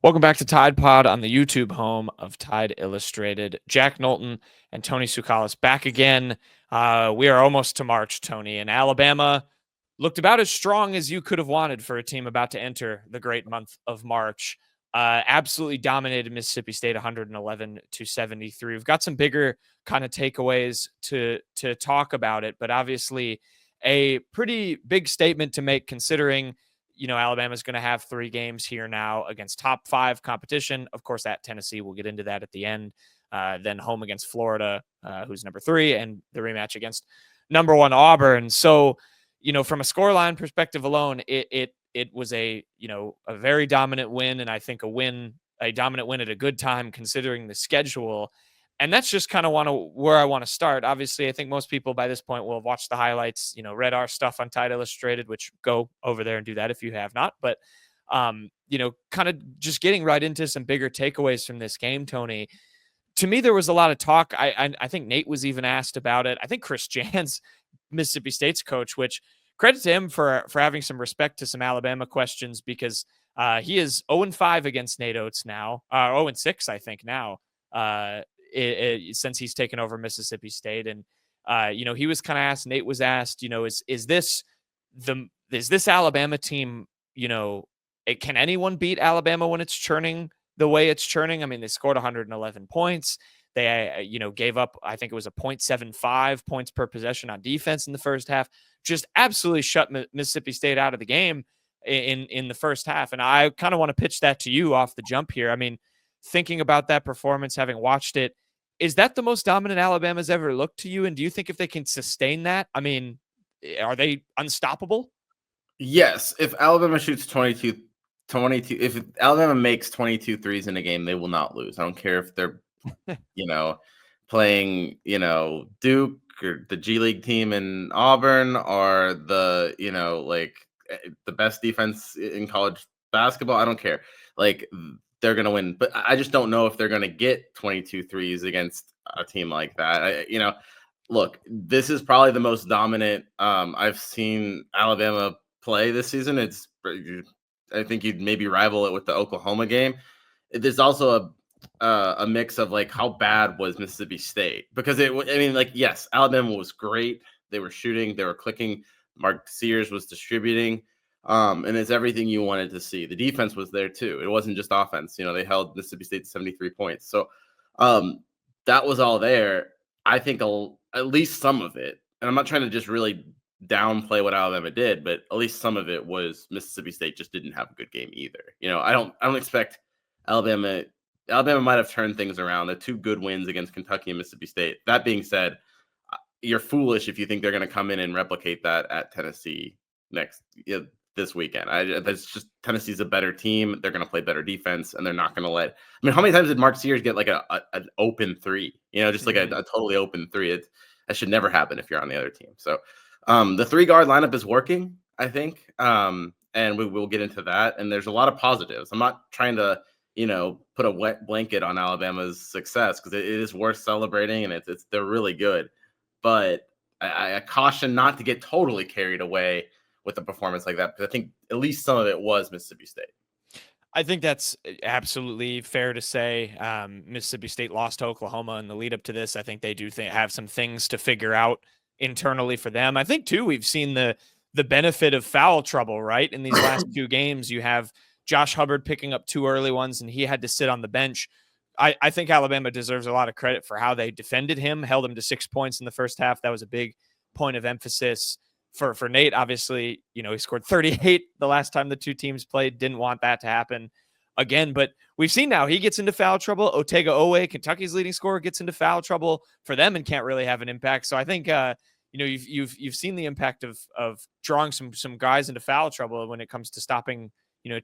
Welcome back to Tide Pod on the YouTube home of Tide Illustrated. Jack Knowlton and Tony Tsoukalis back again. We are almost to March, Tony, and Alabama looked about as strong as you could have wanted for a team about to enter the great month of March. Absolutely dominated Mississippi State 111-73. We've got some bigger kind of takeaways to talk about it, but obviously a pretty big statement to make considering Alabama's going to have 3 games here now against top 5 competition. Of course, at Tennessee, we'll get into that at the end. Then home against Florida, who's number 3, and the rematch against number 1 Auburn. So, from a scoreline perspective alone, it was a very dominant win, and I think a dominant win at a good time considering the schedule. And that's just kind of where I want to start. Obviously, I think most people by this point will have watched the highlights, read our stuff on Tide Illustrated, which go over there and do that if you have not. But, kind of just getting right into some bigger takeaways from this game, Tony. To me, there was a lot of talk. I think Nate was even asked about it. I think Chris Jans, Mississippi State's coach, which credit to him for having some respect to some Alabama questions because he is 0-5 against Nate Oates now, 0-6, I think now. Since he's taken over Mississippi State. And, he was kind of asked, Nate was asked, is this Alabama team, can anyone beat Alabama when it's churning the way it's churning? I mean, they scored 111 points. They, gave up, I think it was a 0.75 points per possession on defense in the first half, just absolutely shut Mississippi State out of the game in the first half. And I kind of want to pitch that to you off the jump here. I mean, thinking about that performance, having watched it, is that the most dominant Alabama's ever looked to you? And do you think if they can sustain that, I mean, are they unstoppable? Yes. If Alabama shoots 22, if Alabama makes 22 threes in a game, they will not lose. I don't care if they're, playing, Duke or the G League team in Auburn or the, the best defense in college basketball. I don't care. They're going to win. But I just don't know if they're going to get 22 threes against a team like that. Look, this is probably the most dominant I've seen Alabama play this season. I think you'd maybe rival it with the Oklahoma game. There's also a mix of how bad was Mississippi State, because yes, Alabama was great. They were shooting, they were clicking. Mark Sears was distributing. And it's everything you wanted to see. The defense was there too. It wasn't just offense. They held Mississippi State to 73 points. So that was all there. I think at least some of it, and I'm not trying to just really downplay what Alabama did, but at least some of it was Mississippi State just didn't have a good game either. I don't expect Alabama might have turned things around. The 2 good wins against Kentucky and Mississippi State. That being said, you're foolish if you think they're going to come in and replicate that at Tennessee this weekend. That's just, Tennessee's a better team. They're going to play better defense, and they're not going to let. I mean, how many times did Mark Sears get an open 3? Just a totally open 3. That should never happen if you're on the other team. So the 3-guard lineup is working, I think, and we will get into that. And there's a lot of positives. I'm not trying to put a wet blanket on Alabama's success, because it is worth celebrating, and they're really good. But I caution not to get totally carried away with a performance like that, because I think at least some of it was Mississippi State. I think that's absolutely fair to say. Mississippi State lost to Oklahoma in the lead up to this. I think they do have some things to figure out internally for them. I think too, we've seen the benefit of foul trouble, right? In these last 2 games, you have Josh Hubbard picking up 2 early ones, and he had to sit on the bench. I think Alabama deserves a lot of credit for how they defended him, held him to 6 points in the first half. That was a big point of emphasis for Nate. Obviously, he scored 38 the last time the 2 teams played. Didn't want that to happen again, but we've seen now he gets into foul trouble. Otega Owe, Kentucky's leading scorer, gets into foul trouble for them and can't really have an impact. So I think you've seen the impact of drawing some guys into foul trouble when it comes to stopping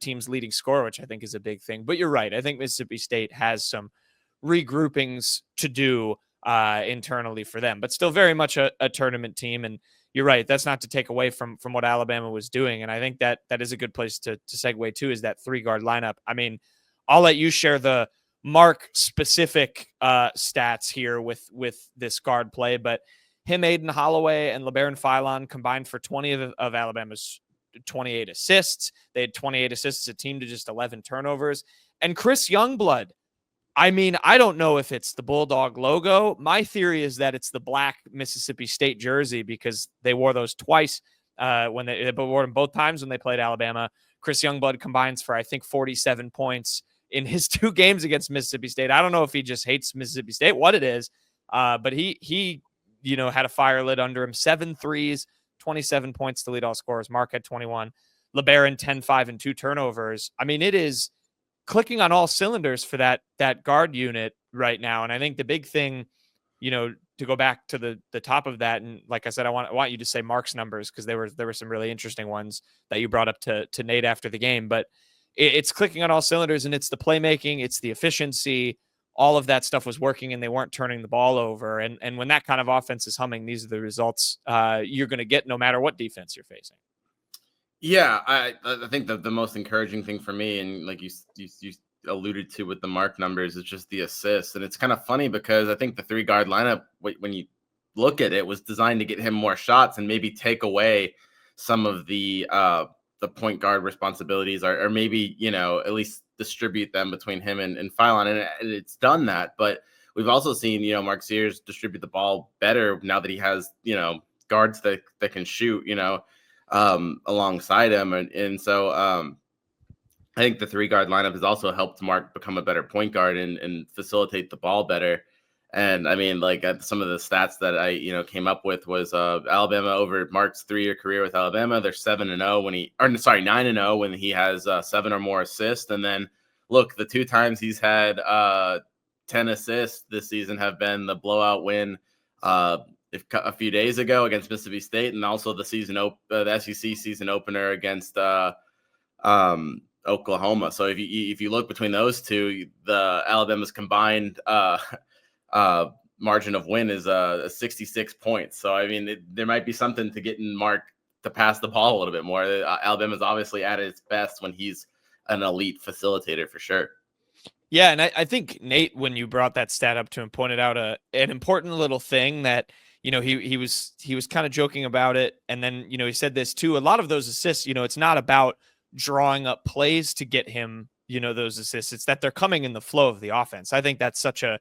team's leading scorer, which I think is a big thing. But you're right. I think Mississippi State has some regroupings to do internally for them, but still very much a tournament team. And you're right. That's not to take away from what Alabama was doing. And I think that is a good place to segue to, is that 3-guard lineup. I mean, I'll let you share the Mark specific stats here with this guard play, but him, Aiden Holloway, and LeBaron Philon combined for 20 of Alabama's 28 assists. They had 28 assists as a team to just 11 turnovers. And Chris Youngblood, I mean, I don't know if it's the Bulldog logo. My theory is that it's the black Mississippi State jersey because they wore those twice when they wore them both times when they played Alabama. Chris Youngblood combines for, I think, 47 points in his 2 games against Mississippi State. I don't know if he just hates Mississippi State, what it is, but he had a fire lit under him. 7 threes, 27 points to lead all scorers. Mark had 21. LeBaron 10, 5, and 2 turnovers. I mean, it is clicking on all cylinders for that guard unit right now. And I think the big thing, to go back to the top of that, and like I said, I want you to say Mark's numbers because there were some really interesting ones that you brought up to Nate after the game. But it's clicking on all cylinders, and it's the playmaking, it's the efficiency, all of that stuff was working, and they weren't turning the ball over. And when that kind of offense is humming, these are the results you're going to get no matter what defense you're facing. Yeah, I think that the most encouraging thing for me, and like you alluded to with the Mark numbers, is just the assists. And it's kind of funny because I think the 3-guard lineup, when you look at it, was designed to get him more shots and maybe take away some of the point guard responsibilities, or maybe at least distribute them between him and Phylon, and it's done that. But we've also seen Mark Sears distribute the ball better now that he has guards that can shoot alongside him, and so I think the 3-guard lineup has also helped Mark become a better point guard and facilitate the ball better. And I mean, like some of the stats that I came up with was Alabama over Mark's 3-year career with Alabama. They're 9-0 when he has 7 or more assists. And then look, the 2 times he's had 10 assists this season have been the blowout win a few days ago against Mississippi State, and also the SEC season opener against Oklahoma. So if you look between those two, the Alabama's combined margin of win is 66 points. So I mean, there might be something to getting Mark to pass the ball a little bit more. Alabama's obviously at its best when he's an elite facilitator for sure. Yeah, and I think Nate, when you brought that stat up to him, pointed out an important little thing that he was kind of joking about it, and then he said this too. A lot of those assists, it's not about drawing up plays to get him those assists. It's that they're coming in the flow of the offense. I think that's such a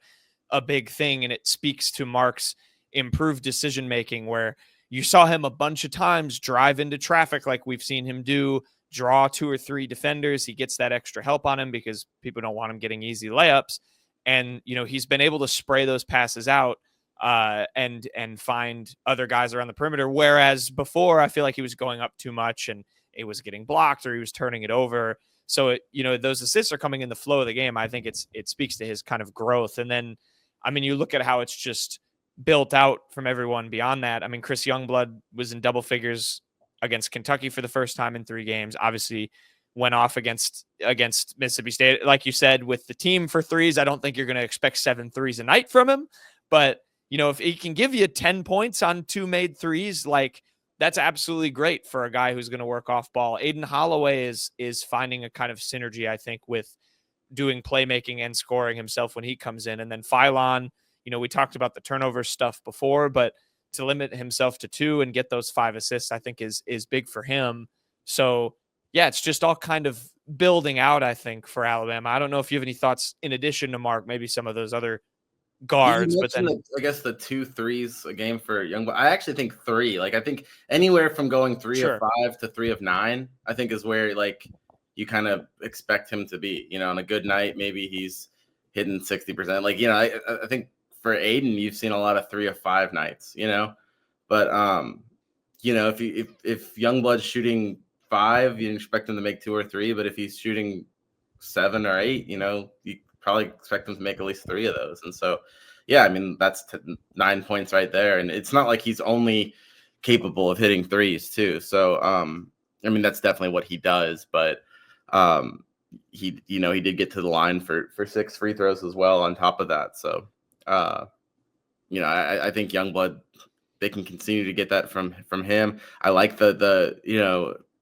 big thing, and it speaks to Mark's improved decision making, where you saw him a bunch of times drive into traffic like we've seen him do, draw 2 or 3 defenders. He gets that extra help on him because people don't want him getting easy layups, and he's been able to spray those passes out and find other guys around the perimeter, whereas before I feel like he was going up too much and it was getting blocked or he was turning it over. So those assists are coming in the flow of the game. I think it speaks to his kind of growth. And then I mean, you look at how it's just built out from everyone beyond that. I mean, Chris Youngblood was in double figures against Kentucky for the first time in 3 games. Obviously went off against Mississippi State. Like you said, with the team for threes, I don't think you're going to expect 7 threes a night from him. But, if he can give you 10 points on 2 made threes, like that's absolutely great for a guy who's going to work off ball. Aiden Holloway is finding a kind of synergy, I think, with doing playmaking and scoring himself when he comes in. And then Phylon, we talked about the turnover stuff before, but to limit himself to 2 and get those 5 assists, I think is big for him. So yeah, it's just all kind of building out, I think, for Alabama. I don't know if you have any thoughts in addition to Mark, maybe some of those other guards, but then I guess the 2 threes a game for Youngblood. I actually think 3. Like I think anywhere from going 3 of 5 to 3 of 9, I think is where like you kind of expect him to be. On a good night, maybe he's hitting 60%. Like I think for Aiden, you've seen a lot of 3 of 5 nights. But if Youngblood's shooting 5, you expect him to make 2 or 3. But if he's shooting 7 or 8, you probably expect him to make at least 3 of those. And so, yeah, I mean, that's 9 points right there. And it's not like he's only capable of hitting threes too. So, I mean, that's definitely what he does, but he did get to the line for 6 free throws as well on top of that. So, I think Youngblood, they can continue to get that from him. I like the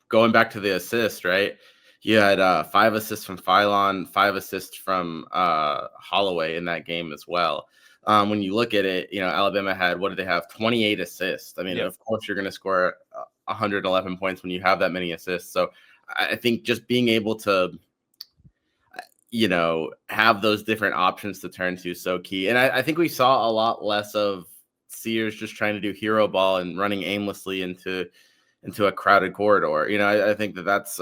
going back to the assist, right? You had 5 assists from Phylon, 5 assists from Holloway in that game as well. When you look at it, Alabama had, what did they have? 28 assists. I mean, Of course you're going to score 111 points when you have that many assists. So I think just being able to, have those different options to turn to is so key. And I think we saw a lot less of Sears just trying to do hero ball and running aimlessly into a crowded corridor. I think that's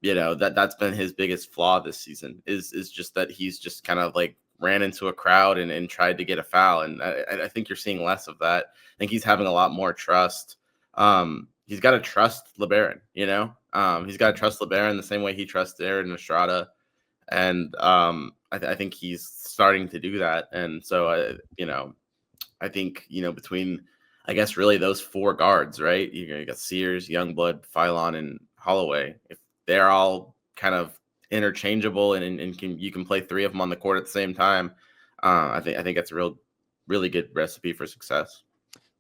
that's been his biggest flaw this season is just that he's just kind of like ran into a crowd and tried to get a foul. And I think you're seeing less of that. I think he's having a lot more trust. He's got to trust LeBaron, he's got to trust LeBaron the same way he trusts Aaron Estrada. And I think he's starting to do that. And so, I think, between, I guess, really those four guards, right? You got Sears, Youngblood, Philon, and Holloway. If they're all kind of interchangeable and you can play three of them on the court at the same time, I think that's a really good recipe for success.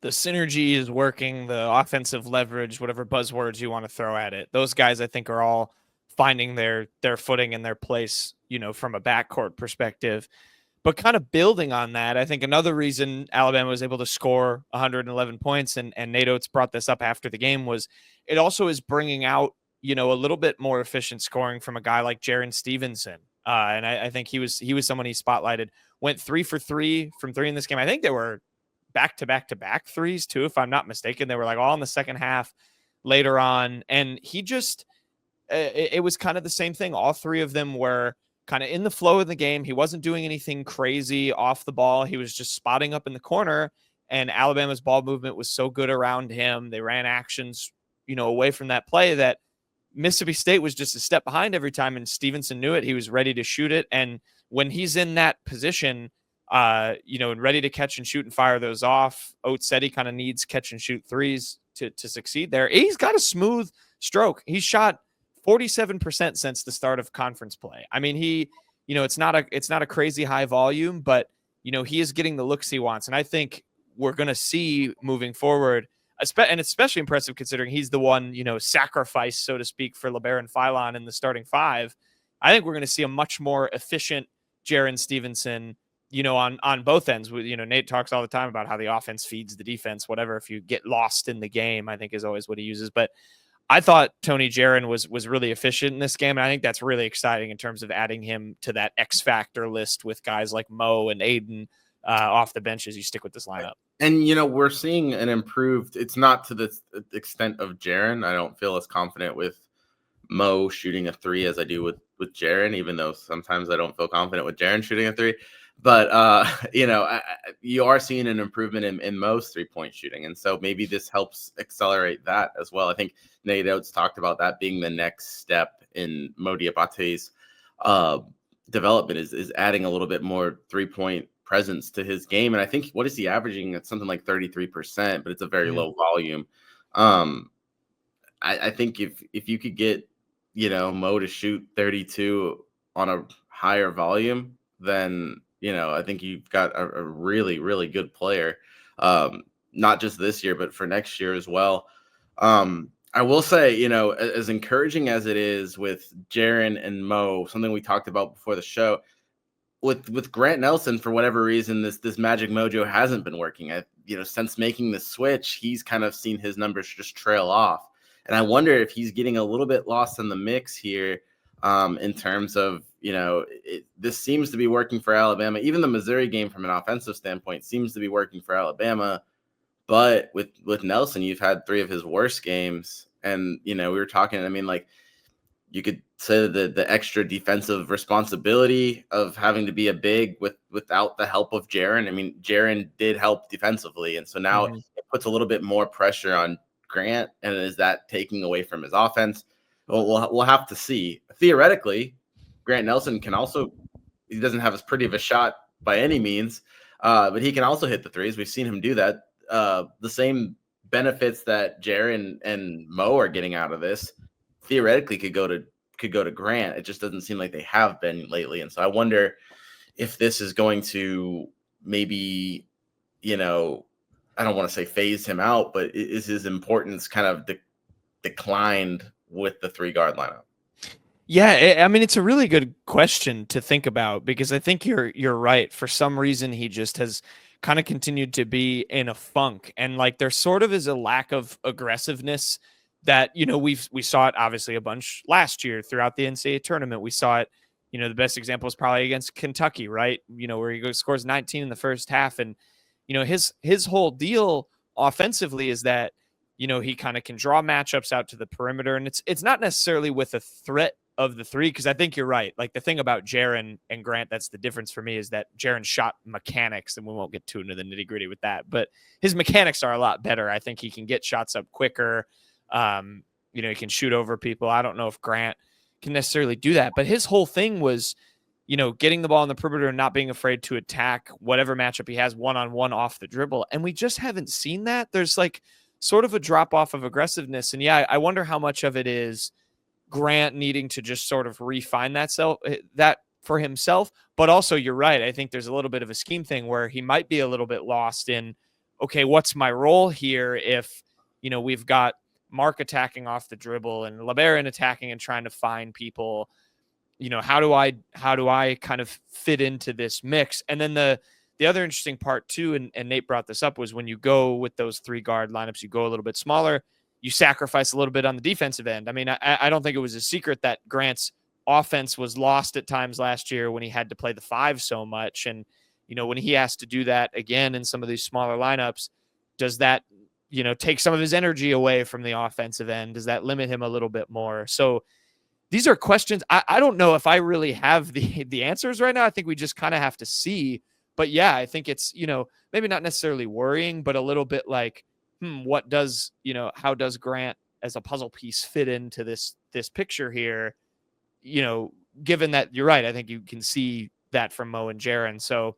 The synergy is working, the offensive leverage, whatever buzzwords you want to throw at it. Those guys, I think, are all finding their footing and their place, from a backcourt perspective. But kind of building on that, I think another reason Alabama was able to score 111 points, and Nate Oates brought this up after the game, was it also is bringing out, a little bit more efficient scoring from a guy like Jaren Stevenson. And I think he was someone he spotlighted. Went 3 for 3 from three in this game. I think they were back-to-back threes too, if I'm not mistaken. They were like all in the second half later on. And he just, it was kind of the same thing. All three of them were kind of in the flow of the game. He wasn't doing anything crazy off the ball. He was just spotting up in the corner, and Alabama's ball movement was so good around him. They ran actions, away from that play that Mississippi State was just a step behind every time, and Stevenson knew it. He was ready to shoot it. And when he's in that position, and ready to catch and shoot and fire those off, Oates said he kind of needs catch and shoot threes to succeed there. He's got a smooth stroke. He's shot 47% since the start of conference play. I mean, he, it's not a crazy high volume, but he is getting the looks he wants. And I think we're going to see moving forward, and it's especially impressive considering he's the one, sacrifice, so to speak, for LeBaron Philon in the starting five. I think we're going to see a much more efficient Jaren Stevenson, on both ends. Nate talks all the time about how the offense feeds the defense, whatever. If you get lost in the game, I think is always what he uses. But I thought Tony Jaren was really efficient in this game, and I think that's really exciting in terms of adding him to that X factor list with guys like Mo and Aiden off the bench as you stick with this lineup. And we're seeing an improved. It's not to the extent of Jaren. I don't feel as confident with Mo shooting a three as I do with Jaren, even though sometimes I don't feel confident with Jaren shooting a three. But you are seeing an improvement in Mo's 3-point shooting, and so maybe this helps accelerate that as well. I think Nate Oates talked about that being the next step in Mo Diabate's development is adding a little bit more 3-point presence to his game. And I think, what is he averaging? It's something like 33%, but it's a very low volume. I think if you could get Mo to shoot 32 on a higher volume, then I think you've got a really, really good player, not just this year, but for next year as well. I will say, as encouraging as it is with Jaren and Mo, something we talked about before the show, with Grant Nelson, for whatever reason, this magic mojo hasn't been working. Since making the switch, he's kind of seen his numbers just trail off. And I wonder if he's getting a little bit lost in the mix here, in terms of, this seems to be working for Alabama. Even the Missouri game from an offensive standpoint seems to be working for Alabama. But with Nelson, you've had three of his worst games. And, we were talking, you could say the extra defensive responsibility of having to be a big without the help of Jaren. Jaren did help defensively. And so now it puts a little bit more pressure on Grant. And is that taking away from his offense? Well, we'll have to see. Theoretically, Grant Nelson can also, he doesn't have as pretty of a shot by any means, but he can also hit the threes. We've seen him do that. The same benefits that Jaren and Mo are getting out of this theoretically could go to Grant. It just doesn't seem like they have been lately. And so I wonder if this is going to maybe, I don't want to say phase him out, but is his importance kind of declined with the 3-guard lineup? Yeah, it's a really good question to think about, because I think you're right. For some reason, he just has kind of continued to be in a funk. And like there sort of is a lack of aggressiveness that, we saw it obviously a bunch last year throughout the NCAA tournament. We saw it, the best example is probably against Kentucky, right? Where he scores 19 in the first half. And, his whole deal offensively is that, he kind of can draw matchups out to the perimeter. And it's not necessarily with a threat of the three, because I think you're right. Like the thing about Jaren and Grant, that's the difference for me, is that Jaren's shot mechanics, and we won't get too into the nitty gritty with that, but his mechanics are a lot better. I think he can get shots up quicker. He can shoot over people. I don't know if Grant can necessarily do that, but his whole thing was, getting the ball in the perimeter and not being afraid to attack whatever matchup he has one-on-one off the dribble. And we just haven't seen that. There's like sort of a drop off of aggressiveness. And yeah, I wonder how much of it is Grant needing to just sort of refine that for himself. But also, you're right. I think there's a little bit of a scheme thing where he might be a little bit lost in, okay, what's my role here if, we've got Mark attacking off the dribble and LeBaron attacking and trying to find people. How do I kind of fit into this mix? And then the other interesting part too, and Nate brought this up, was when you go with those 3 guard lineups, you go a little bit smaller, you sacrifice a little bit on the defensive end. I mean, I don't think it was a secret that Grant's offense was lost at times last year when he had to play the 5 so much. And, when he has to do that again in some of these smaller lineups, does that, take some of his energy away from the offensive end? Does that limit him a little bit more? So these are questions. I don't know if I really have the answers right now. I think we just kind of have to see. But yeah, I think it's, maybe not necessarily worrying, but a little bit like, what does, how does Grant as a puzzle piece fit into this picture here? Given that you're right, I think you can see that from Mo and Jaren. So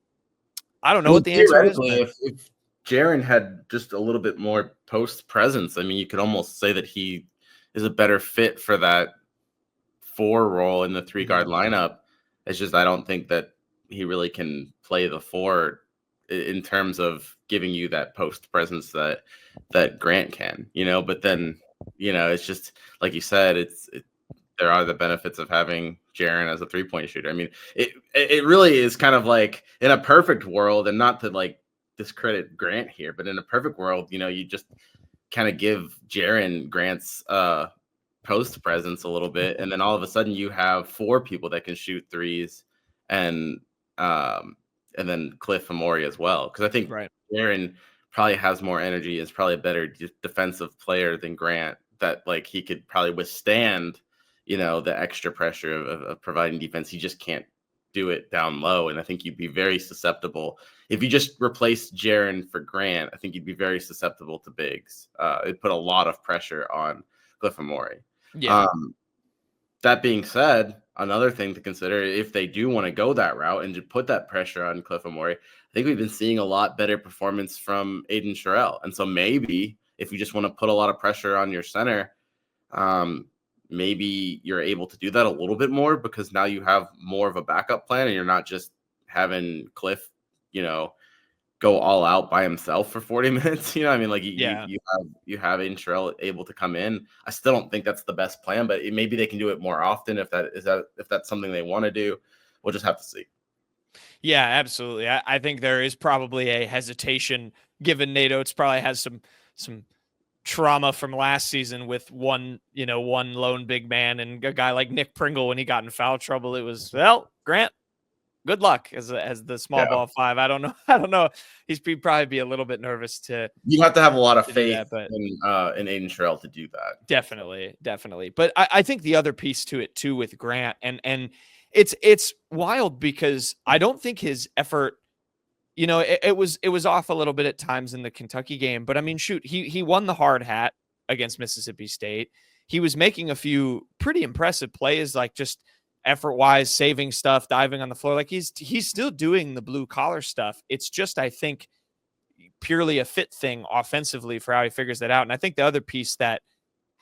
I don't know what the answer is. But if Jaren had just a little bit more post presence, I mean, you could almost say that he is a better fit for that 4 role in the 3 guard lineup. It's just, I don't think that he really can play the 4 in terms of giving you that post presence that Grant can, but then, it's just like you said, there are the benefits of having Jaren as a 3-point shooter. I mean, it really is kind of like in a perfect world, and not to like discredit Grant here, but in a perfect world, you just kind of give Jaren Grant's post presence a little bit, and then all of a sudden you have 4 people that can shoot threes, and then Cliff Amore as well, because I think Jaren probably has more energy, is probably a better defensive player than Grant, that like he could probably withstand the extra pressure of providing defense. He just can't do it down low, and I think you'd be very susceptible if you just replaced Jaren for Grant. I think you'd be very susceptible to bigs. It put a lot of pressure on Cliff Amore. Yeah. That being said, another thing to consider, if they do want to go that route and just put that pressure on Cliff Amore, I think we've been seeing a lot better performance from Aiden Sherrill. And so maybe if you just want to put a lot of pressure on your center, maybe you're able to do that a little bit more, because now you have more of a backup plan, and you're not just having Cliff, go all out by himself for 40 minutes. I mean, like you have Aiden Sherrill able to come in. I still don't think that's the best plan, but maybe they can do it more often if that's something they want to do. We'll just have to see. Yeah, absolutely. I think there is probably a hesitation, given Nate Oates probably has some trauma from last season with one lone big man, and a guy like Nick Pringle, when he got in foul trouble, it was, well, Grant, good luck as the small ball 5. I don't know. He'd probably be a little bit nervous to. You have to have a lot of faith in Aiden Sherrill to do that. Definitely. But I think the other piece to it too with Grant, and it's wild, because I don't think his effort, it was off a little bit at times in the Kentucky game. But I mean, shoot, he won the hard hat against Mississippi State. He was making a few pretty impressive plays, like just effort-wise, saving stuff, diving on the floor. Like he's still doing the blue-collar stuff. It's just, I think, purely a fit thing offensively for how he figures that out. And I think the other piece that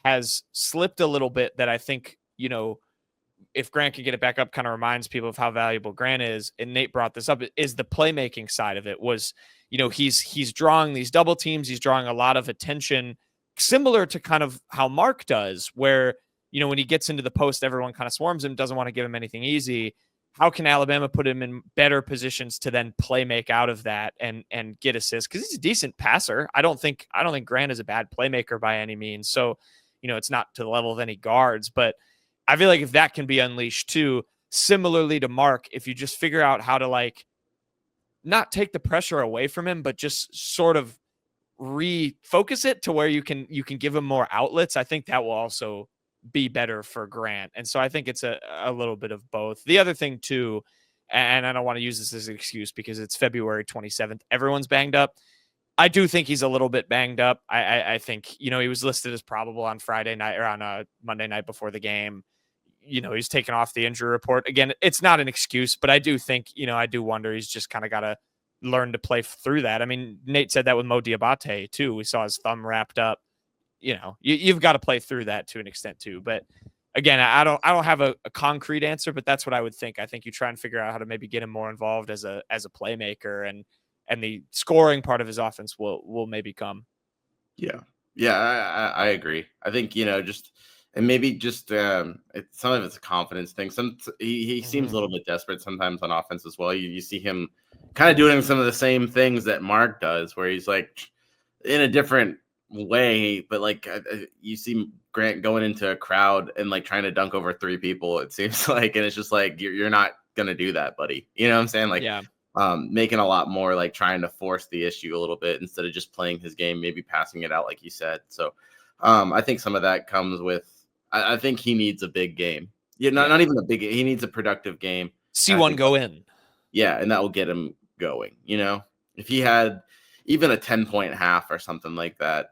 has slipped a little bit, that I think, if Grant can get it back up, kind of reminds people of how valuable Grant is, and Nate brought this up, is the playmaking side of it. Was, he's drawing these double teams. He's drawing a lot of attention, similar to kind of how Mark does, where, when he gets into the post, everyone kind of swarms him, doesn't want to give him anything easy. how can Alabama put him in better positions to then play make out of that and get assists? Because he's a decent passer. I don't think Grant is a bad playmaker by any means. So, it's not to the level of any guards, but I feel like if that can be unleashed too, similarly to Mark, if you just figure out how to like not take the pressure away from him, but just sort of refocus it to where you can give him more outlets, I think that will also be better for Grant. And so I think it's a little bit of both. The other thing too, and I don't want to use this as an excuse because it's February 27th, everyone's banged up. I do think he's a little bit banged up. I think, he was listed as probable on Friday night or on a Monday night before the game. He's taken off the injury report. Again, it's not an excuse, but I do think, I do wonder he's just kind of got to learn to play through that. I mean, Nate said that with Mo Diabate too. We saw his thumb wrapped up. You've got to play through that to an extent too. But again, I don't have a concrete answer, but that's what I would think. I think you try and figure out how to maybe get him more involved as a playmaker, and the scoring part of his offense will maybe come. Yeah. Yeah, I agree. I think, just and maybe just some of it's a confidence thing. He seems a little bit desperate sometimes on offense as well. You see him kind of doing some of the same things that Mark does, where he's like in a different way, but like you see Grant going into a crowd and like trying to dunk over 3 people, it seems like, and it's just like you're not gonna do that, buddy. You know what I'm saying? Like, yeah. Making a lot more like trying to force the issue a little bit instead of just playing his game, maybe passing it out like you said. So I think some of that comes with I think he needs a big game. Yeah, not even a big. He needs a productive game. See one go in. Yeah, and that will get him going. If he had even a 10-point half or something like that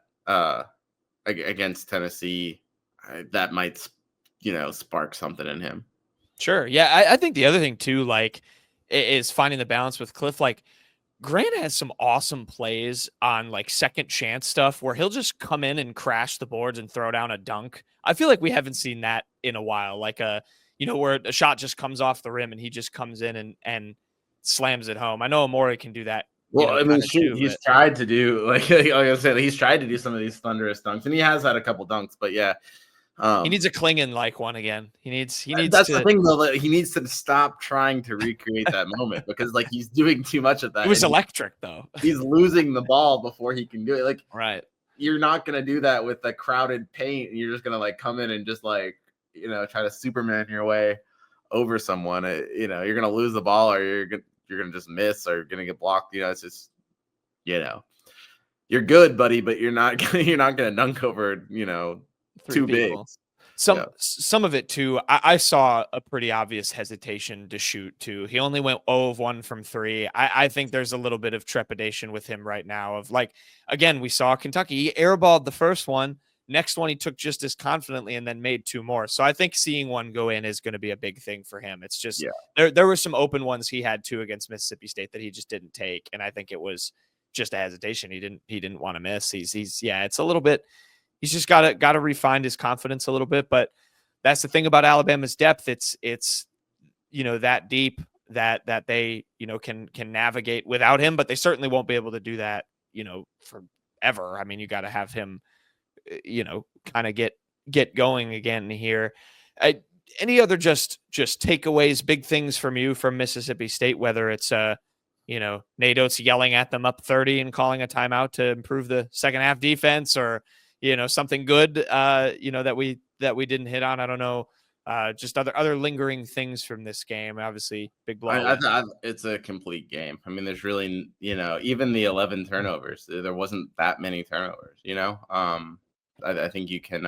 against Tennessee, that might spark something in him. Sure. Yeah, I think the other thing too, like, is finding the balance with Cliff. Like, Grant has some awesome plays on like second chance stuff where he'll just come in and crash the boards and throw down a dunk. I feel like we haven't seen that in a while. Like where a shot just comes off the rim and he just comes in and slams it home. I know Amore can do that. Well, I mean, he's tried to do like I said, he's tried to do some of these thunderous dunks, and he has had a couple dunks. But yeah, he needs a Klingon like one again. He needs. That's the thing, though. That he needs to stop trying to recreate that moment because, like, he's doing too much of that. It was electric, though. He's losing the ball before he can do it. Like, right. You're not gonna do that with the crowded paint. You're just gonna like come in and just like try to Superman your way over someone. You're gonna lose the ball, or you're gonna just miss, or you're gonna get blocked. It's just you're good, buddy, but you're not gonna dunk over 2 bigs. Some of it too, I saw a pretty obvious hesitation to shoot too. He only went 0 of 1 from 3. I think there's a little bit of trepidation with him right now of like, again, we saw Kentucky. He airballed the first one. Next one he took just as confidently and then made 2 more. So I think seeing one go in is going to be a big thing for him. It's just there were some open ones he had too against Mississippi State that he just didn't take. And I think it was just a hesitation. He didn't want to miss. It's a little bit. He's just got to refine his confidence a little bit, but that's the thing about Alabama's depth. It's that deep that they can navigate without him, but they certainly won't be able to do that forever. I mean, you got to have him kind of get going again here. Any other just takeaways, big things from you from Mississippi State, whether it's Nate Oates yelling at them up 30 and calling a timeout to improve the second half defense, or something good, that we didn't hit on. I don't know. Just other lingering things from this game. Obviously, big blow. It's a complete game. I mean, there's really, even the 11 turnovers, there wasn't that many turnovers. I think you can.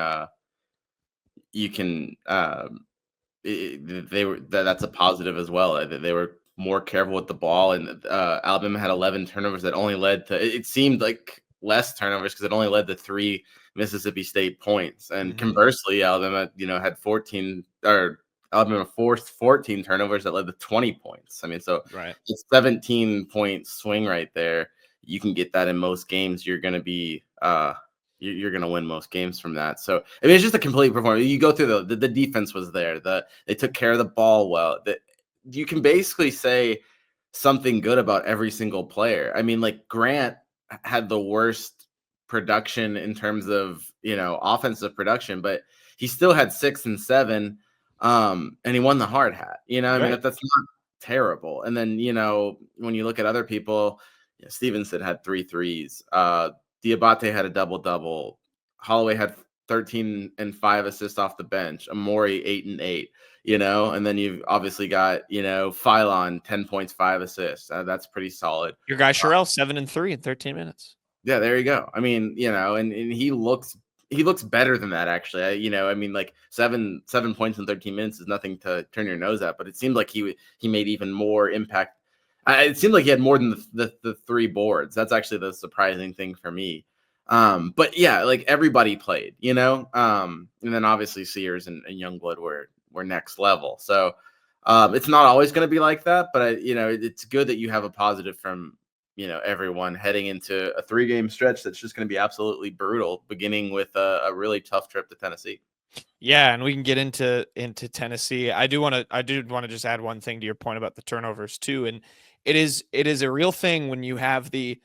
That's a positive as well. They were more careful with the ball, and Alabama had 11 turnovers that only led to. It seemed like less turnovers because it only led to 3 Mississippi State points, and conversely, Alabama, had 14 or Alabama forced 14 turnovers that led to 20 points. I mean, so it's 17-point swing right there. You can get that in most games. You're going to be you're going to win most games from that. So I mean, it's just a complete performance. You go through the defense was there. They took care of the ball well. You can basically say something good about every single player. I mean, like Grant had the worst production in terms of offensive production, but he still had 6 and 7. And he won the hard hat. I mean, Right. that's not terrible. And then, when you look at other people, Stevenson had 3 threes. Diabate had a double-double. Holloway had 13 and 5 assists off the bench. Amori 8 and 8. And then you've obviously got, Phylon 10 points, 5 assists. That's pretty solid. Your guy Sherrill 7 and 3 in 13 minutes. Yeah, there you go. I mean, and he looks better than that actually. I mean, like 7 points in 13 minutes is nothing to turn your nose at, but it seemed like he made even more impact. It seemed like he had more than the 3 boards. That's actually the surprising thing for me. But yeah, like everybody played, and then obviously Sears and Youngblood were next level. So it's not always going to be like that, but it's good that you have a positive from everyone heading into a 3-game stretch that's just going to be absolutely brutal, beginning with a really tough trip to Tennessee. Yeah, and we can get into Tennessee. I do want to just add one thing to your point about the turnovers too, and it is a real thing when you have the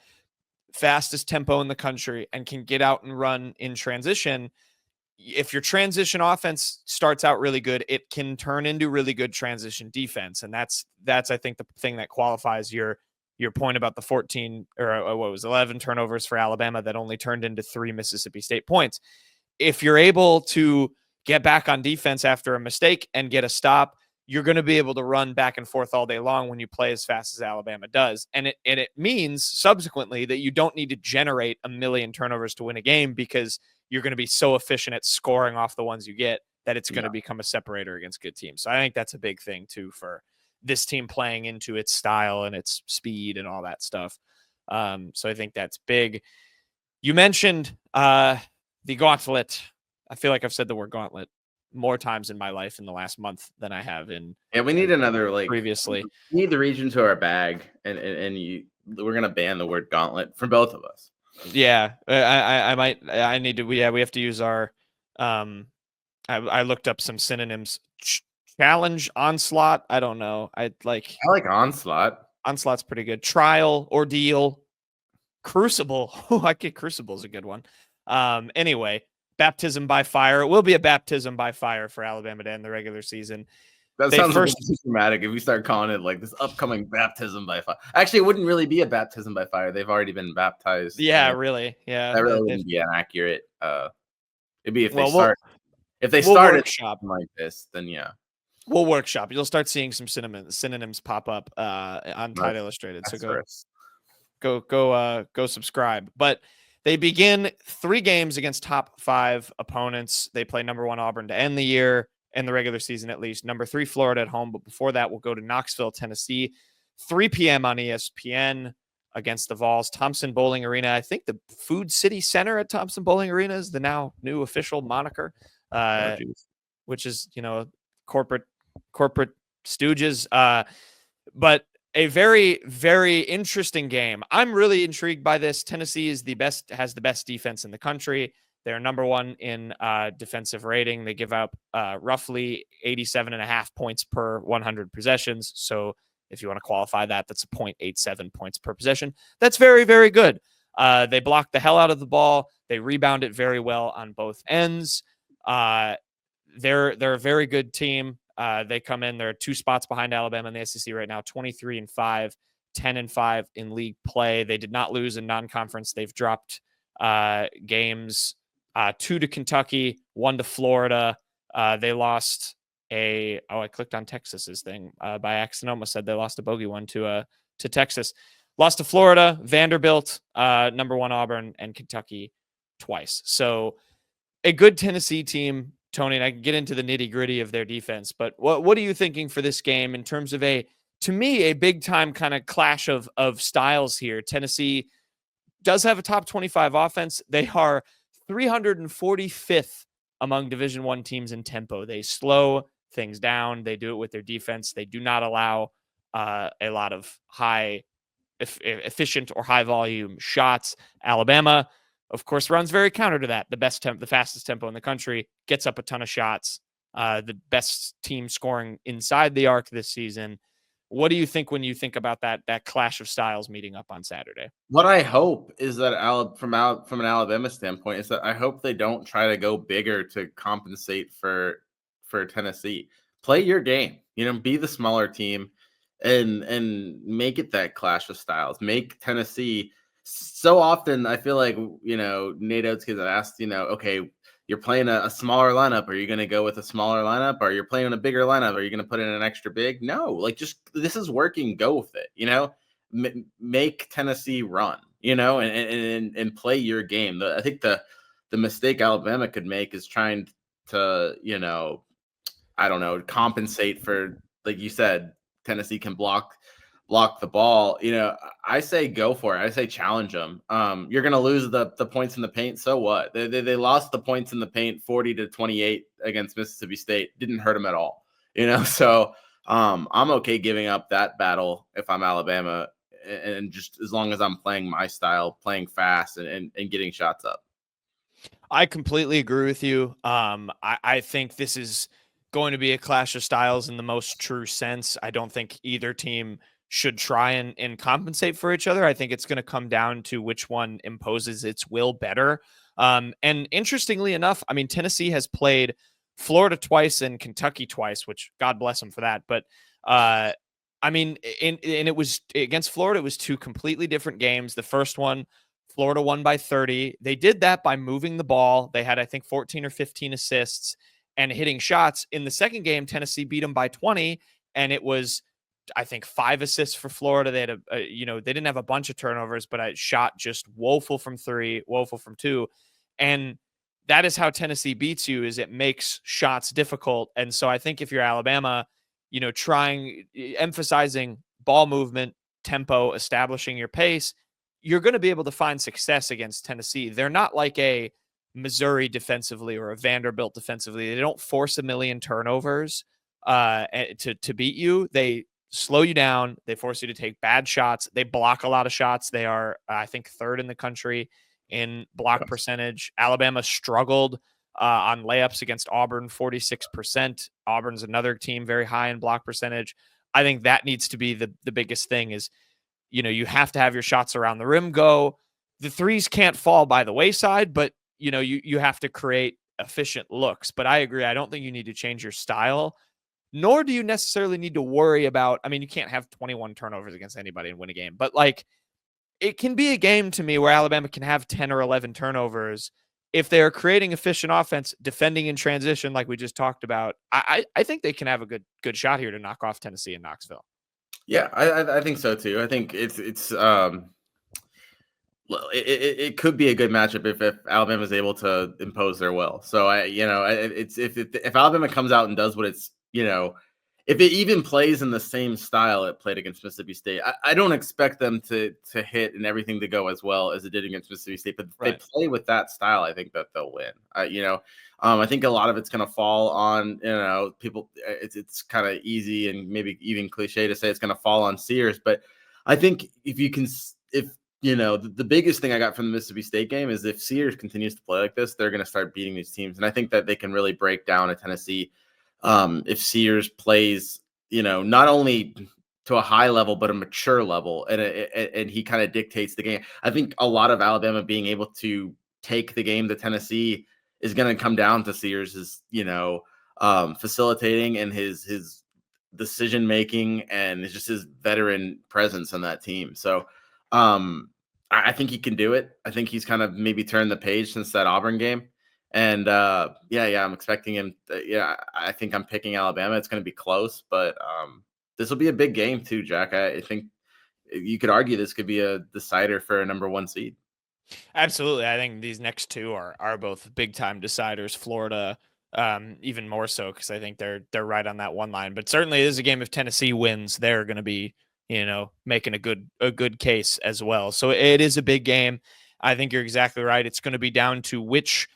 fastest tempo in the country and can get out and run in transition. If your transition offense starts out really good, it can turn into really good transition defense, and that's I think the thing that qualifies your point about the 14 or what was 11 turnovers for Alabama that only turned into 3 Mississippi State points. If you're able to get back on defense after a mistake and get a stop, you're going to be able to run back and forth all day long when you play as fast as Alabama does. And it means subsequently that you don't need to generate a million turnovers to win a game, because you're going to be so efficient at scoring off the ones you get that it's going to become a separator against good teams. So I think that's a big thing too for this team playing into its style and its speed and all that stuff. So I think that's big. You mentioned the gauntlet. I feel like I've said the word gauntlet more times in my life in the last month than I have in. Yeah, we need another previously. We need to reach into our bag and we're gonna ban the word gauntlet for both of us. Yeah, I need to. We have to use our. I looked up some synonyms. Challenge, onslaught. I don't know. I like onslaught. Onslaught's pretty good. Trial, ordeal, crucible. Oh, I get crucible is a good one. Anyway, baptism by fire. It will be a baptism by fire for Alabama to end the regular season. That sounds first dramatic if we start calling it like this upcoming baptism by fire. Actually, it wouldn't really be a baptism by fire. They've already been baptized. Yeah, really. Yeah, that really wouldn't be inaccurate. It'd be if they start. If they we'll started workshop like this, then yeah. We'll workshop. You'll start seeing some synonyms pop up on Tide Illustrated. So go subscribe. But they begin 3 games against top 5 opponents. They play number 1 Auburn to end the year, in the regular season at least. Number 3 Florida at home, but before that we'll go to Knoxville, Tennessee, 3 p.m. on ESPN against the Vols. Thompson Bowling Arena. I think the Food City Center at Thompson Bowling Arena is the now new official moniker, which is corporate stooges. But a very, very interesting game. I'm really intrigued by this. Tennessee has the best defense in the country. They're number 1 in defensive rating. They give up roughly 87.5 points per 100 possessions. So if you want to qualify that, that's a 0.87 points per possession. That's very, very good. They block the hell out of the ball. They rebound it very well on both ends. They're a very good team. They come in. They're 2 spots behind Alabama in the SEC right now, 23-5, 10-5 in league play. They did not lose in non-conference. They've dropped games, 2 to Kentucky, 1 to Florida. They lost I clicked on Texas's thing by accident. Almost said they lost a bogey one to Texas. Lost to Florida, Vanderbilt, number 1 Auburn, and Kentucky twice. So a good Tennessee team, Tony, and I can get into the nitty-gritty of their defense, but what are you thinking for this game in terms of to me, a big-time kind of clash of styles here? Tennessee does have a top 25 offense. They are 345th among Division I teams in tempo. They slow things down. They do it with their defense. They do not allow a lot of high efficient or high volume shots. Alabama, of course, runs very counter to that. The fastest tempo in the country, gets up a ton of shots. The best team scoring inside the arc this season. What do you think when you think about that clash of styles meeting up on Saturday? What I hope is that from an Alabama standpoint is that I hope they don't try to go bigger to compensate for Tennessee. play your game. Be the smaller team, and make it that clash of styles. Make Tennessee. So often, I feel like Nate Oates gets asked, okay, you're playing a smaller lineup. Are you going to go with a smaller lineup? Or you're playing a bigger lineup? Are you going to put in an extra big? No, like just this is working. Go with it. Make Tennessee run. And play your game. I think the mistake Alabama could make is trying to I don't know, compensate for, like you said, Tennessee can block the ball. I say go for it. I say challenge them. You're going to lose the points in the paint. So what? They lost the points in the paint 40-28 against Mississippi State. Didn't hurt them at all. So I'm okay giving up that battle if I'm Alabama, and just as long as I'm playing my style, playing fast and getting shots up. I completely agree with you. I think this is going to be a clash of styles in the most true sense. I don't think either team should try and compensate for each other. I think it's going to come down to which one imposes its will better. And interestingly enough, I mean, Tennessee has played Florida twice and Kentucky twice, which God bless them for that. But I mean, and it was against Florida, it was two completely different games. The first one, Florida won by 30. They did that by moving the ball. They had, I think, 14 or 15 assists and hitting shots. In the second game, Tennessee beat them by 20, and it was, I think, 5 assists for Florida. They had they didn't have a bunch of turnovers, but I shot just woeful from 3, woeful from 2. And that is how Tennessee beats you, is it makes shots difficult. And so I think if you're Alabama, emphasizing ball movement, tempo, establishing your pace, you're going to be able to find success against Tennessee. They're not like a Missouri defensively or a Vanderbilt defensively. They don't force a million turnovers to beat you. They slow you down. They force you to take bad shots. They block a lot of shots. They are, I think, 3rd in the country in block percentage. Alabama struggled on layups against Auburn, 46%. Auburn's another team very high in block percentage. I think that needs to be the biggest thing is, you have to have your shots around the rim go. The threes can't fall by the wayside, but you have to create efficient looks. But I agree. I don't think you need to change your style, nor do you necessarily need to worry about, I mean, you can't have 21 turnovers against anybody and win a game, but like it can be a game to me where Alabama can have 10 or 11 turnovers if they're creating efficient offense, defending in transition, like we just talked about. I think they can have a good shot here to knock off Tennessee and Knoxville. Yeah, I think so too. I think it could be a good matchup if Alabama is able to impose their will. So it's if Alabama comes out and does what it's if it even plays in the same style it played against Mississippi State, I don't expect them to hit and everything to go as well as it did against Mississippi State. But if they play with that style, I think that they'll win. I think a lot of it's going to fall on people. It's kind of easy and maybe even cliche to say it's going to fall on Sears, but I think if the biggest thing I got from the Mississippi State game is if Sears continues to play like this, they're going to start beating these teams, and I think that they can really break down a Tennessee. If Sears plays, not only to a high level, but a mature level, and he kind of dictates the game. I think a lot of Alabama being able to take the game to Tennessee is going to come down to Sears' facilitating and his decision making and just his veteran presence on that team. So I think he can do it. I think he's kind of maybe turned the page since that Auburn game. And I'm expecting him. I think I'm picking Alabama. It's going to be close, but this will be a big game too, Jack. I think you could argue this could be a decider for a number 1 seed. Absolutely. I think these next two are both big time deciders. Florida, even more so because I think they're right on that one line. But certainly, it is a game. If Tennessee wins, they're going to be making a good case as well. So it is a big game. I think you're exactly right. It's going to be down to which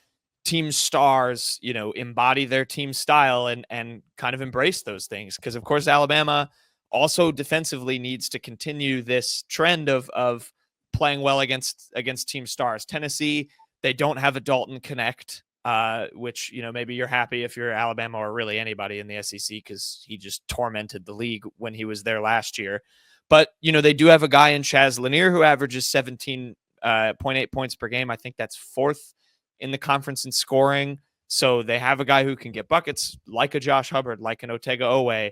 team stars, embody their team style and kind of embrace those things. Because of course, Alabama also defensively needs to continue this trend of playing well against team stars. Tennessee, they don't have a Dalton Connect, which, maybe you're happy if you're Alabama or really anybody in the SEC because he just tormented the league when he was there last year. But, they do have a guy in Chaz Lanier who averages 17.8 points per game. I think that's 4th in the conference in scoring. So they have a guy who can get buckets like a Josh Hubbard, like an Otega Owe.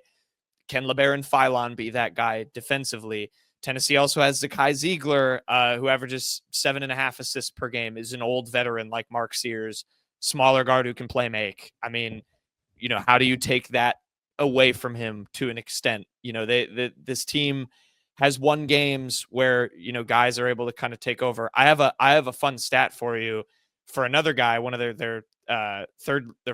Can LeBaron Philon be that guy defensively? Tennessee also has Zakai Ziegler, who averages 7.5 assists per game, is an old veteran like Mark Sears, smaller guard who can play make. I mean, how do you take that away from him to an extent? This team has won games where, guys are able to kind of take over. I have a fun stat for you for another guy, one of their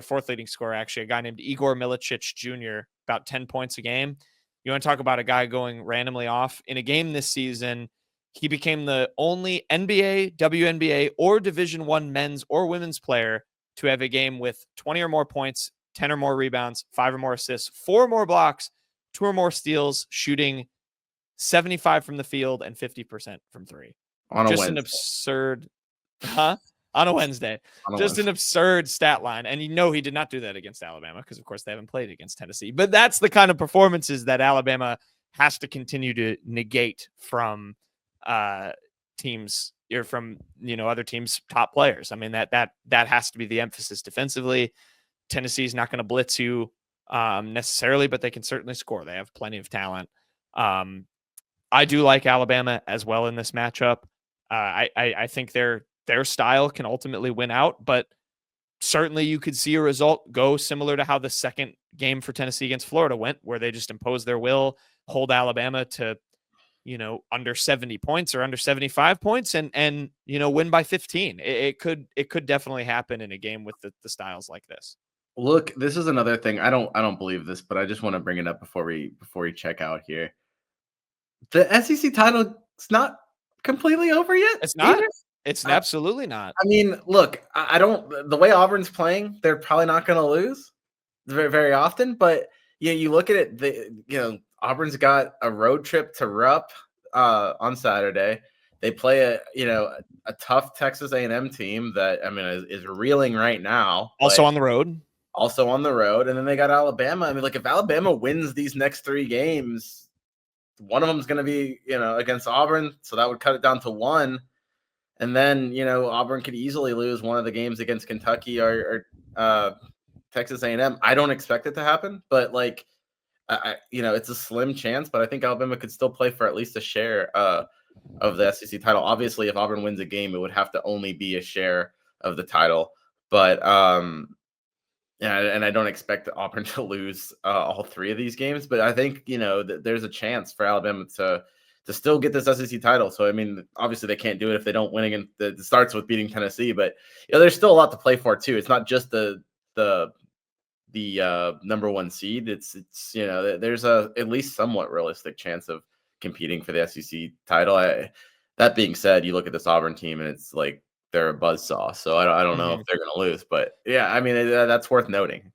fourth leading scorer, actually, a guy named Igor Milicic Jr., about 10 points a game. You want to talk about a guy going randomly off in a game this season? He became the only NBA, WNBA, or Division I men's or women's player to have a game with 20 or more points, 10 or more rebounds, 5 or more assists, 4 or more blocks, 2 or more steals, shooting 75 from the field and 50% from three. On a Just Wednesday. an absurd, on a Wednesday. Just an absurd stat line. And he did not do that against Alabama because, of course, they haven't played against Tennessee. But that's the kind of performances that Alabama has to continue to negate from teams or from, other teams' top players. I mean, that has to be the emphasis defensively. Tennessee's not going to blitz you necessarily, but they can certainly score. They have plenty of talent. I do like Alabama as well in this matchup. I think their style can ultimately win out, but certainly you could see a result go similar to how the second game for Tennessee against Florida went, where they just imposed their will, hold Alabama to, under 70 points or under 75 points and win by 15. It could definitely happen in a game with the styles like this. Look, this is another thing. I don't believe this, but I just want to bring it up before we check out here. The SEC title is not completely over yet. It's not. Either. It's absolutely not. I mean, look, I don't. The way Auburn's playing, they're probably not going to lose very, very often. But you look at it. Auburn's got a road trip to Rupp on Saturday. They play a tough Texas A&M team that is reeling right now. Also on the road. And then they got Alabama. I mean, like if Alabama wins these next 3 games, one of them is going to be against Auburn, so that would cut it down to 1. And then, Auburn could easily lose one of the games against Kentucky or Texas A&M. I don't expect it to happen, but it's a slim chance. But I think Alabama could still play for at least a share of the SEC title. Obviously, if Auburn wins a game, it would have to only be a share of the title. But and I don't expect Auburn to lose all 3 of these games. But I think there's a chance for Alabama to still get this SEC title. So, I mean, obviously they can't do it if they don't win against it starts with beating Tennessee, but there's still a lot to play for too. It's not just the number 1 seed. It's there's at least somewhat realistic chance of competing for the SEC title. That being said, you look at this Auburn team and it's like they're a buzzsaw. So I don't know if they're going to lose, but yeah, I mean, that's worth noting.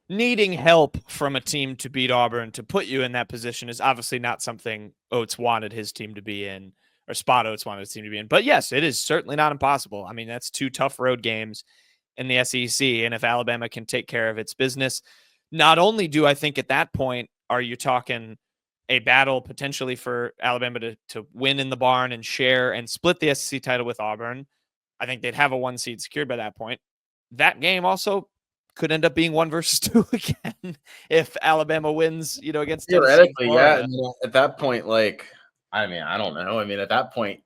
Needing help from a team to beat Auburn to put you in that position is obviously not something Oates wanted his team to be in, or Spot Oates wanted his team to be in. But yes, it is certainly not impossible. I mean, that's 2 tough road games in the SEC. And if Alabama can take care of its business, not only do I think at that point, are you talking a battle potentially for Alabama to win in the barn and share and split the SEC title with Auburn. I think they'd have a 1 seed secured by that point. That game also could end up being 1 versus 2 again if Alabama wins, against theoretically, yeah. At that point, I don't know. I mean, at that point,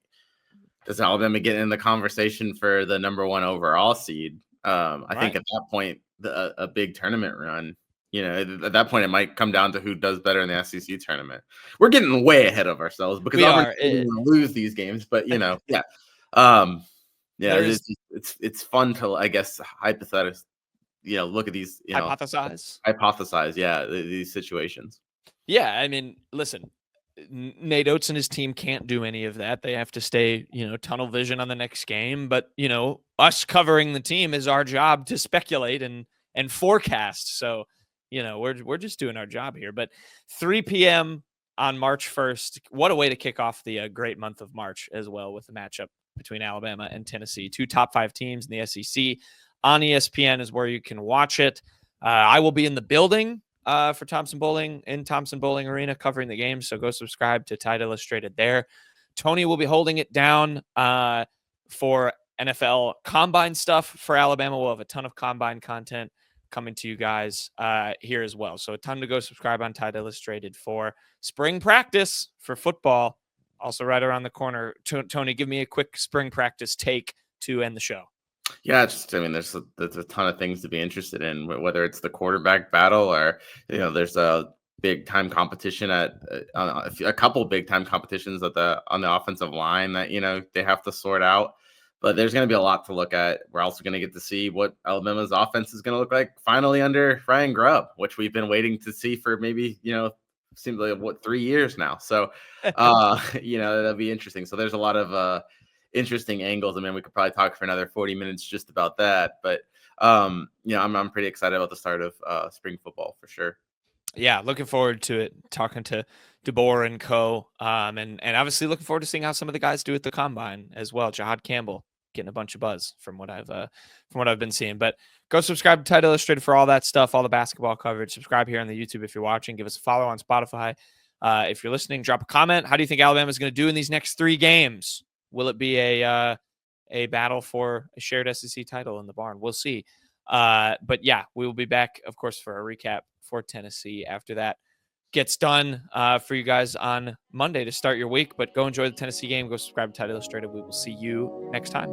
does Alabama get in the conversation for the number 1 overall seed? I think at that point, a big tournament run. At that point, it might come down to who does better in the SEC tournament. We're getting way ahead of ourselves because Auburn's going to lose these games, but yeah. It's fun to, I guess, hypothetical. Look at these, hypothesize, these situations. Yeah, I mean, listen, Nate Oates and his team can't do any of that. They have to stay, tunnel vision on the next game. But, us covering the team is our job to speculate and forecast. So, we're just doing our job here. But 3 p.m. on March 1st, what a way to kick off the great month of March as well with the matchup between Alabama and Tennessee, 2 top 5 teams in the SEC. On ESPN is where you can watch it. I will be in the building for Thompson Bowling in Thompson Bowling Arena covering the game. So go subscribe to Tide Illustrated there. Tony will be holding it down for NFL combine stuff for Alabama. We'll have a ton of combine content coming to you guys here as well. So a ton to go subscribe on Tide Illustrated for spring practice for football. Also right around the corner. Tony, give me a quick spring practice take to end the show. Yeah, there's a ton of things to be interested in, whether it's the quarterback battle or, there's a big time competition at a couple big time competitions on the offensive line that, they have to sort out. But there's going to be a lot to look at. We're also going to get to see what Alabama's offense is going to look like finally under Ryan Grubb, which we've been waiting to see for maybe, seems like 3 years now. So, that'll be interesting. So there's a lot of interesting angles. I mean, we could probably talk for another 40 minutes just about that. But, I'm pretty excited about the start of spring football for sure. Yeah, looking forward to it. Talking to DeBoer and co. And obviously looking forward to seeing how some of the guys do at the combine as well. Jahad Campbell getting a bunch of buzz from what I've been seeing. But go subscribe to Tide Illustrated for all that stuff, all the basketball coverage. Subscribe here on the YouTube if you're watching. Give us a follow on Spotify. If you're listening, drop a comment. How do you think Alabama is going to do in these next 3 games? Will it be a battle for a shared SEC title in the barn? We'll see. But yeah, we will be back, of course, for a recap for Tennessee after that gets done for you guys on Monday to start your week. But go enjoy the Tennessee game. Go subscribe to Tide Illustrated. We will see you next time.